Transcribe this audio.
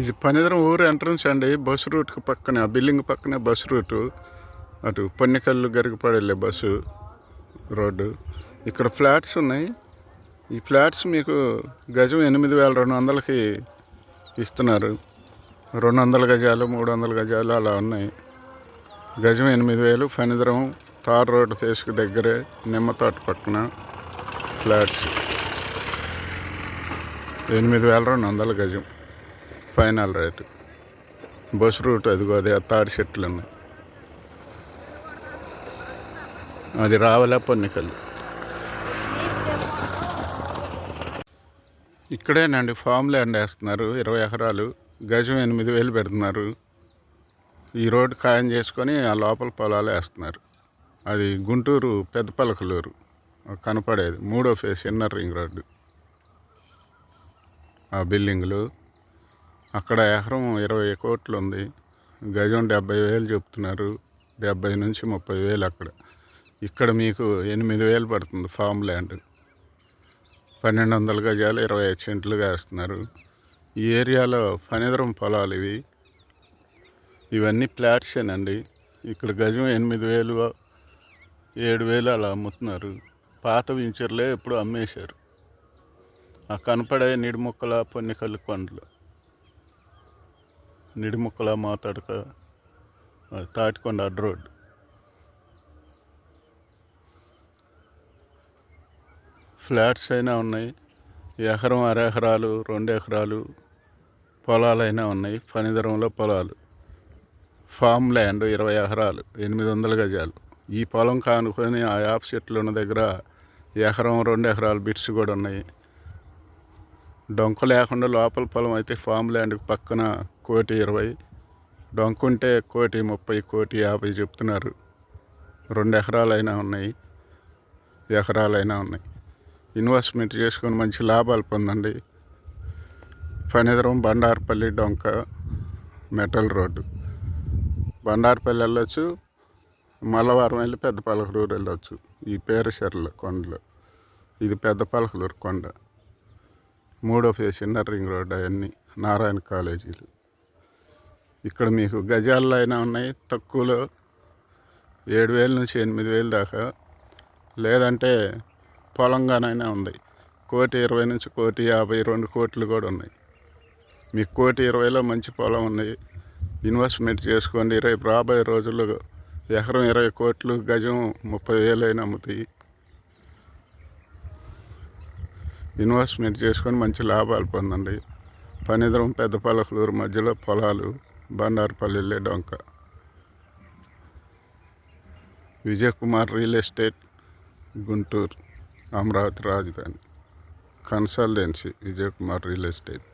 ఇది పనిదిరం ఊరు ఎంట్రన్స్ అండి. బస్సు రూట్కి పక్కనే, ఆ బిల్డింగ్ పక్కనే బస్సు రూటు. అటు పొన్నికల్లు గరికపాడు వెళ్ళే బస్సు రోడ్డు. ఇక్కడ ఫ్లాట్స్ ఉన్నాయి. ఈ ఫ్లాట్స్ మీకు గజం 8,200కి ఇస్తున్నారు. 200 గజాలు, 300 గజాలు అలా ఉన్నాయి. గజం 8,000. ఫణిధరం తార్ రోడ్డు ఫేస్కి దగ్గరే, నిమ్మతోట పక్కన ఫ్లాట్స్. 8,200 గజం ఫైనల్ రేటు. బస్ రూట్ అదిగో, అదే తాడి చెట్లు ఉన్నాయి. అది రావలే పొన్నికల్లు. ఇక్కడేనండి ఫామ్ ల్యాండ్ వేస్తున్నారు. 20 ఎకరాలు, గజం 8,000 పెడుతున్నారు. ఈ రోడ్డు ఖాయం చేసుకొని ఆ లోపల పొలాలు వేస్తున్నారు. అది గుంటూరు పెద్దపలకలూరు కనపడేది, 3వ ఫేస్ ఇన్నర్ రింగ్ రోడ్డు. ఆ బిల్డింగులు అక్కడ ఎకరం 20 కోట్లు ఉంది. గజం 70,000 చెప్తున్నారు. 70 నుంచి 30,000 అక్కడ. ఇక్కడ మీకు 8,000 పడుతుంది ఫామ్ ల్యాండ్. 1,200 గజాలు, 25 సెంట్లుగా వేస్తున్నారు. ఈ ఏరియాలో ఫణిధరం పొలాలు ఇవి. ఇవన్నీ ఫ్లాట్సేనండి. ఇక్కడ గజం 8,000, 7,000 అలా అమ్ముతున్నారు. పాత వించర్లే ఎప్పుడు అమ్మేశారు. ఆ కనపడే నిడిముక్కల పొన్నికల్లు కొండలు, నిడిముక్కల మాతడక తాటికొండ అడ్డ రోడ్డు. ఫ్లాట్స్ అయినా ఉన్నాయి. ఎకరం, అరెకరాలు, 2 ఎకరాలు పొలాలైనా ఉన్నాయి. ఫణిధరంలో పొలాలు. ఫామ్ ల్యాండ్ 20 ఎకరాలు, 800 గజాలు. ఈ పొలం కానుకొని ఆ యాప్ చెట్లు ఉన్న దగ్గర ఎకరం, 2 ఎకరాలు బిట్స్ కూడా ఉన్నాయి. డొంక లేకుండా లోపల పొలం అయితే ఫామ్ ల్యాండ్కి పక్కన 1,20,00,000, డొంక ఉంటే 1,30,00,000, 1,50,00,000 చెప్తున్నారు. 2 ఎకరాలైనా ఉన్నాయి, ఎకరాలైనా ఉన్నాయి. ఇన్వెస్ట్మెంట్ చేసుకొని మంచి లాభాలు పొందండి. ఫణిధరం బండారపల్లి డొంక మెటల్ రోడ్డు. బండారపల్లి వెళ్ళొచ్చు, మల్లవరం వెళ్ళి పెద్దపలకలూరు వెళ్ళొచ్చు. ఈ పేరశర్ల కొండలు. ఇది పెద్దపలకలూరు కొండ. 3వ ఫేస్ ఇన్నర్ రింగ్ రోడ్. అవన్నీ నారాయణ కాలేజీలు. ఇక్కడ మీకు గజాల్లో అయినా ఉన్నాయి. తక్కువలో 7,000 నుంచి 8,000 దాకా. లేదంటే పొలంగానైనా ఉంది. 1,20,00,000 నుంచి 1,50,00,000, 2 కోట్లు కూడా ఉన్నాయి. మీకు 1,20,00,000లో మంచి పొలం ఉంది. ఇన్వెస్ట్మెంట్ చేసుకోండి. రేపు రాబోయే రోజుల్లో ఎకరం 20 కోట్లు, గజం 30,000 అయినా అమ్ముతాయి. ఇన్వెస్ట్మెంట్ చేసుకొని మంచి లాభాలు పొందండి. ఫణిధరం పెద్దపలకలూరు మధ్యలో పొలాలు, బండారపల్లి వెళ్ళే డొంక. విజయ్ కుమార్ రియల్ ఎస్టేట్, గుంటూరు, అమరావతి రాజధాని. Consultancy Vijay Kumar real estate.